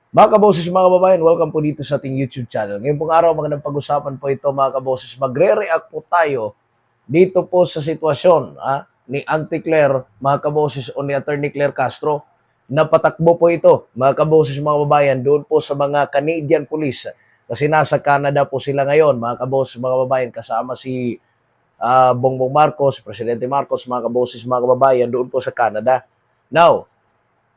Mga kaboses, mga kababayan, welcome po dito sa ating YouTube channel. Ngayon pong araw, magandang pag-usapan po ito mga kaboses. Magre-react po tayo dito po sa sitwasyon ni Auntie Claire, mga kaboses, o ni Attorney Claire Castro. Napatakbo po ito, mga kaboses, mga kababayan, doon po sa mga Canadian police. Kasi nasa Canada po sila ngayon, mga kaboses, mga kababayan, kasama si Bongbong Marcos, Presidente Marcos, mga kaboses, mga kababayan, doon po sa Canada. Now,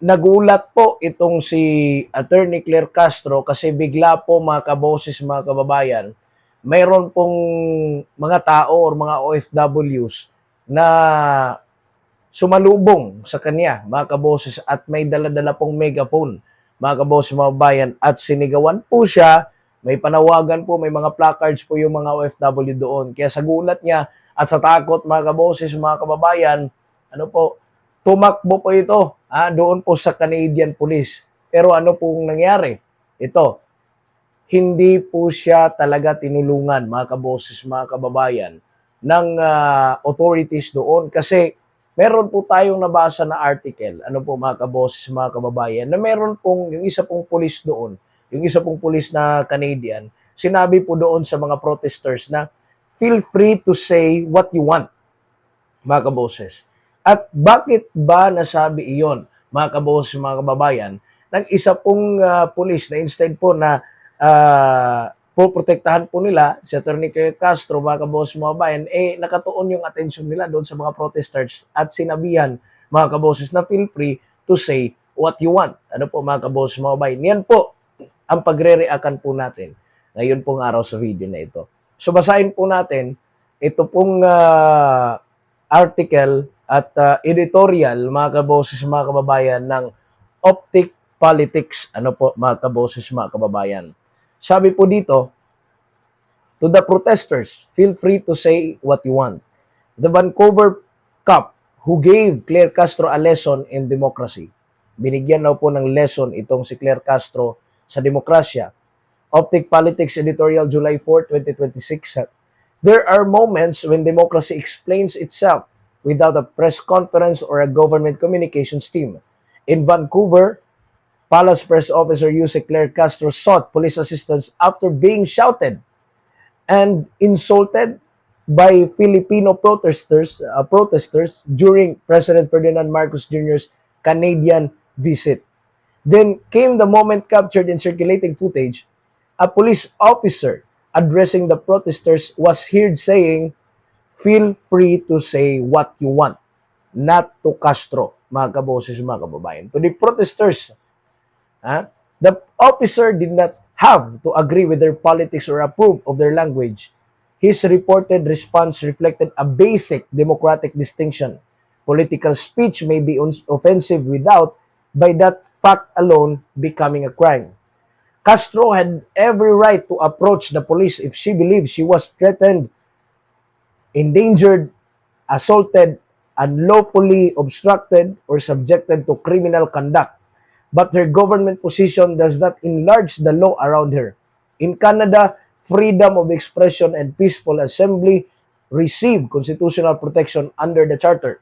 nagulat po itong si Attorney Claire Castro kasi bigla po mga kaboses, mga kababayan, mayroon pong mga tao or mga OFWs na sumalubong sa kanya, mga kaboses, at may dala-dala pong megaphone, mga kaboses, mga kababayan, at sinigawan po siya, may panawagan po, may mga placards po yung mga OFW doon. Kaya sa gulat niya at sa takot, mga kaboses, mga kababayan, ano po, tumakbo po ito doon po sa Canadian Police. Pero ano pong nangyari? Ito, hindi po siya talaga tinulungan, mga kaboses, mga kababayan, ng authorities doon. Kasi meron po tayong nabasa na article, ano po mga kaboses, mga kababayan, na meron pong, yung isa pong police doon, yung isa pong police na Canadian, sinabi po doon sa mga protesters na feel free to say what you want, mga kaboses. At bakit ba nasabi iyon, mga kaboses, mga kababayan, ng isa pong pulis na instead po na poprotektahan po nila si Atty. Castro, mga kaboses, mga kababayan, nakatuon yung attention nila doon sa mga protesters at sinabihan, mga kaboses, na feel free to say what you want. Ano po, mga kaboses, mga kababayan? Yan po ang pagre-reactan po natin ngayon pong araw sa video na ito. So basahin po natin ito pong article at editorial, mga kaboses, mga kababayan, ng Optic Politics. Ano po, mga kaboses, mga kababayan? Sabi po dito, to the protesters, feel free to say what you want. The Vancouver Cup, who gave Claire Castro a lesson in democracy. Binigyan daw po ng lesson itong si Claire Castro sa demokrasya. Optic Politics Editorial, July 4, 2026. There are moments when democracy explains itself without a press conference or a government communications team. In Vancouver, Palace Press Officer Yusek Claire Castro sought police assistance after being shouted and insulted by Filipino protesters during President Ferdinand Marcos Jr.'s Canadian visit. Then came the moment captured in circulating footage. A police officer addressing the protesters was heard saying, feel free to say what you want, not to Castro, mga kaboses, mga kababayan. To the protesters, the officer did not have to agree with their politics or approve of their language. His reported response reflected a basic democratic distinction. Political speech may be offensive without, by that fact alone, becoming a crime. Castro had every right to approach the police if she believed she was threatened, endangered, assaulted, unlawfully obstructed, or subjected to criminal conduct. But her government position does not enlarge the law around her. In Canada, freedom of expression and peaceful assembly receive constitutional protection under the Charter,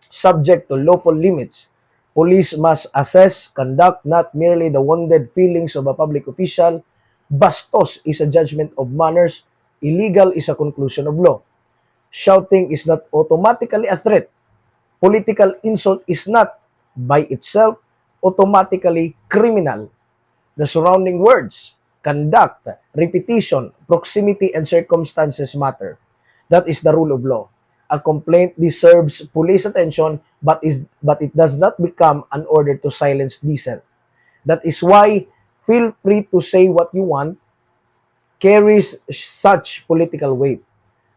subject to lawful limits. Police must assess, conduct not merely the wounded feelings of a public official. Bastos is a judgment of manners. Illegal is a conclusion of law. Shouting is not automatically a threat. Political insult is not, by itself, automatically criminal. The surrounding words, conduct, repetition, proximity, and circumstances matter. That is the rule of law. A complaint deserves police attention, but it does not become an order to silence dissent. That is why feel free to say what you want carries such political weight.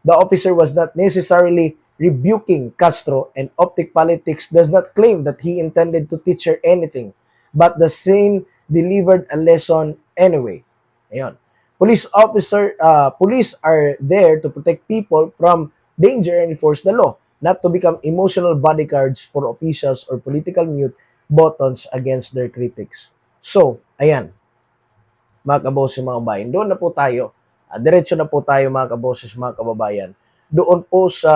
The officer was not necessarily rebuking Castro, and Optic Politics does not claim that he intended to teach her anything, but the scene delivered a lesson anyway. Ayun. Police are there to protect people from danger and enforce the law, not to become emotional bodyguards for officials or political mute buttons against their critics. So, ayan, mga kaboses, mga kababayan, doon na po tayo. Diretso na po tayo, mga kaboses, mga kababayan. Doon po sa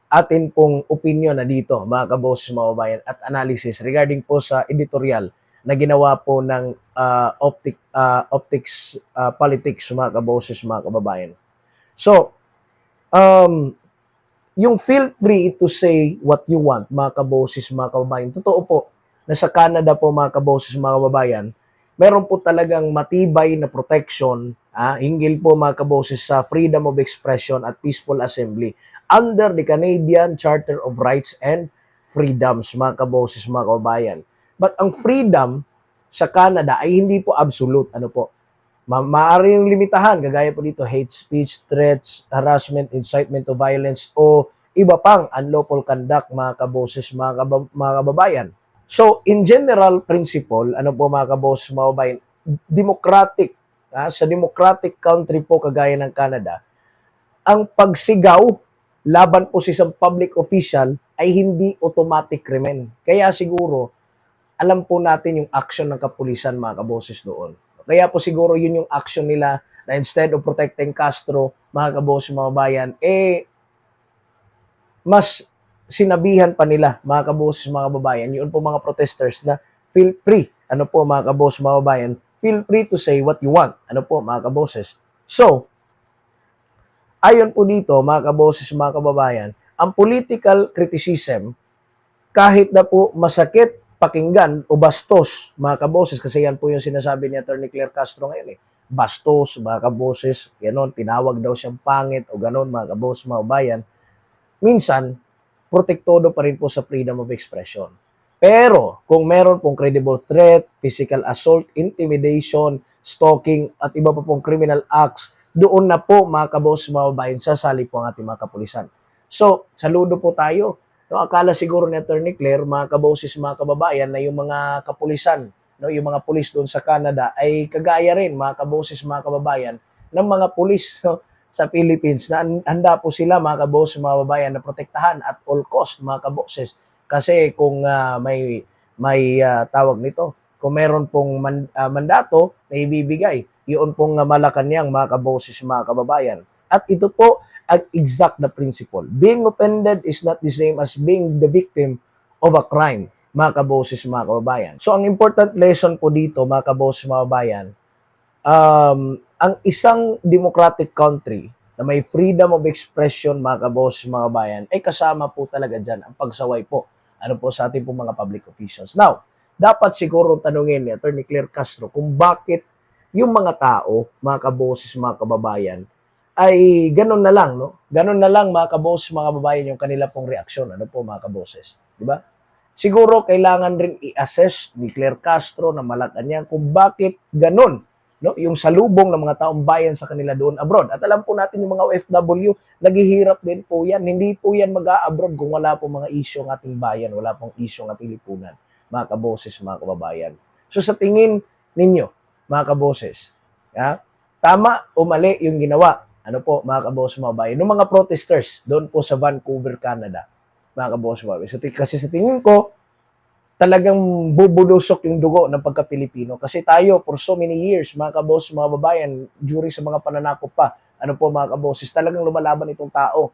atin pong opinion na dito, mga kaboses, mga kababayan, at analysis regarding po sa editorial na ginawa po ng optics politics, mga kaboses, mga kababayan. So, um, yung feel free to say what you want, mga kaboses, mga kababayan. Totoo po na sa Canada po, mga kaboses, mga kababayan, meron po talagang matibay na protection, hinggil po, mga kaboses, sa freedom of expression at peaceful assembly under the Canadian Charter of Rights and Freedoms, mga kaboses, mga kababayan. But ang freedom sa Canada ay hindi po absolute. Ano po? Maaaring limitahan, kagaya po dito, hate speech, threats, harassment, incitement to violence, o iba pang unlawful conduct, mga kaboses, mga kababayan. So, in general principle, ano po, mga kaboses, mga kababayan, democratic, sa democratic country po kagaya ng Canada, ang pagsigaw laban po sa isang public official ay hindi automatic krimen. Kaya siguro, alam po natin yung action ng kapulisan, mga kaboses, doon. Kaya po siguro yun yung action nila na instead of protecting Castro, mga kaboses, mga bayan, mas sinabihan pa nila, mga kaboses, mga babayan, yun po mga protesters na feel free, ano po, mga kaboses, mga babayan, feel free to say what you want, ano po, mga kaboses. So, ayon po dito, mga kaboses, mga kababayan, ang political criticism, kahit na po masakit pakinggan o bastos, mga kaboses, kasi yan po yung sinasabi ni Atty. Claire Castro ngayon bastos, mga kaboses, ganon, tinawag daw siyang pangit o ganon, mga kaboses, mga bayan, minsan, protektado pa rin po sa freedom of expression. Pero, kung meron pong credible threat, physical assault, intimidation, stalking, at iba pa pong criminal acts, doon na po, mga kaboses, mga bayan, sasali po ang ating mga kapulisan. So, saludo po tayo. No, akala siguro ni Atty. Claire, mga kaboses, mga kababayan, na yung mga kapulisan, no, yung mga pulis doon sa Canada ay kagaya rin, mga kaboses, mga kababayan, ng mga pulis, no, sa Philippines na handa po sila, mga kaboses, mga kababayan, na protektahan at all cost, mga kaboses. Kasi kung may tawag nito, kung meron pong mandato na ibibigay, yun pong Malacanang, mga kaboses, mga kababayan. At ito po ang exact na principle. Being offended is not the same as being the victim of a crime, mga kaboses, mga kababayan. So, ang important lesson po dito, mga kaboses, mga kababayan, ang isang democratic country na may freedom of expression, mga kaboses, mga kababayan, ay kasama po talaga dyan ang pagsaway po, ano po, sa ating po mga public officials. Now, dapat siguro tanungin ni Atty. Claire Castro kung bakit yung mga tao, mga kaboses, mga kababayan, ay ganun na lang, no? Ganun na lang, mga kaboses, mga kababayan, yung kanila pong reaksyon, ano po, mga kaboses, di ba? Siguro kailangan rin i-assess ni Claire Castro na Malacanang kung bakit ganun, no? Yung salubong ng mga taong bayan sa kanila doon abroad. At alam po natin yung mga OFW, naghihirap din po yan. Hindi po yan mag-a-abroad kung wala po mga issue ng ating bayan, wala pong issue ng ating lipunan, mga kaboses, mga kababayan. So sa tingin ninyo, mga kaboses, tama o mali yung ginawa, ano po, mga kaboses, mga bayan, ng mga protesters doon po sa Vancouver, Canada, mga kaboses, mga bayan. So, kasi sa tingin ko, talagang bubulusok yung dugo ng pagka-Pilipino. Kasi tayo, for so many years, mga kaboses, mga babayan, during sa mga pananakop pa, ano po, mga kaboses, talagang lumalaban itong tao.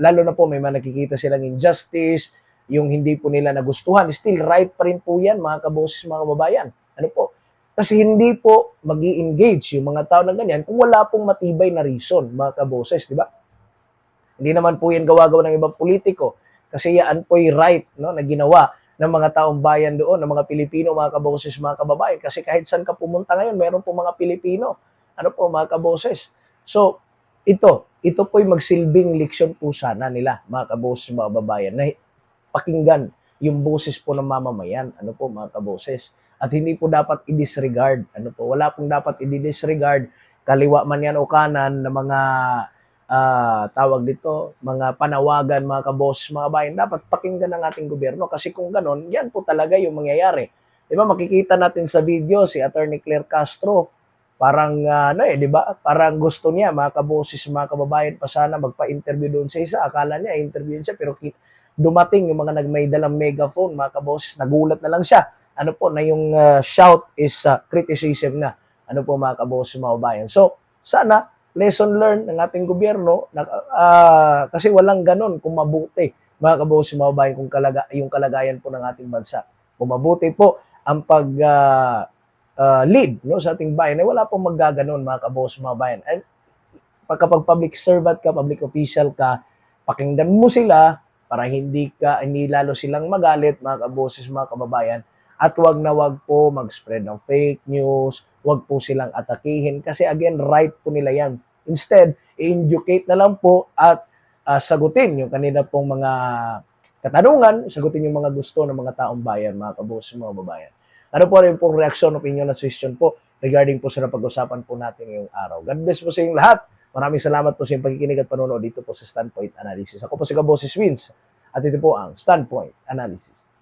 Lalo na po, may mga nakikita silang injustice, yung hindi po nila nagustuhan. Still, right pa rin po yan, mga kaboses, mga babayan. Ano po? Kasi hindi po mag-i-engage yung mga tao na ganyan kung wala pong matibay na reason, mga kaboses, di ba? Hindi naman po yan gawa-gawa ng ibang politiko. Kasi yan po yung right, no, na ginawa ng mga taong bayan doon, ng mga Pilipino, mga kaboses, mga kababayan. Kasi kahit saan ka pumunta ngayon, meron po mga Pilipino. Ano po, mga kaboses. So, ito po yung magsilbing leksyon po sana nila, mga kaboses, mga kababayan, na pakinggan yung boses po ng mamamayan, ano po, mga kaboses. At hindi po dapat i-disregard, ano po, wala pong dapat i-disregard, kaliwa man yan o kanan, na mga tawag dito, mga panawagan, mga kaboses, mga bayan, dapat pakinggan ng ating gobyerno. Kasi kung ganon, yan po talaga yung mangyayari. Di ba, makikita natin sa video si Atty. Claire Castro, parang, di ba, parang gusto niya, mga kaboses, mga kababayan, pa sana magpa-interview doon sa isa. Akala niya, interviewin siya, pero dumating yung mga may dalang megaphone, mga kaboses, nagulat na lang siya. Ano po, na yung shout is criticism na. Ano po, mga kaboses, mga kababayan. So, sana, lesson learned ng ating gobyerno, na, kasi walang ganon kung mabuti, mga kaboses, mga kababayan, kung yung kalagayan po ng ating bansa. Kung mabuti po ang pag lead no sa ating bayan ay wala pong maggaganon mga kaboss mga bayan. And kapag public servant ka, public official ka, pakinggan mo sila para hindi lalo silang magalit mga kaboses mga kababayan. At wag na wag po mag-spread ng fake news, wag po silang atakihin kasi again right po nila yan. Instead, i-educate na lang po at sagutin yung kanina pong mga katanungan, sagutin yung mga gusto ng mga taong bayan, mga kaboses mga kababayan. Ano po rin pong reaksyon, opinion at suggestion po regarding po sa napag-usapan po natin ngayong araw. God bless po sa inyong lahat. Maraming salamat po sa inyong pagkikinig at panonood dito po sa Standpoint Analysis. Ako po si Kaboses Wins at ito po ang Standpoint Analysis.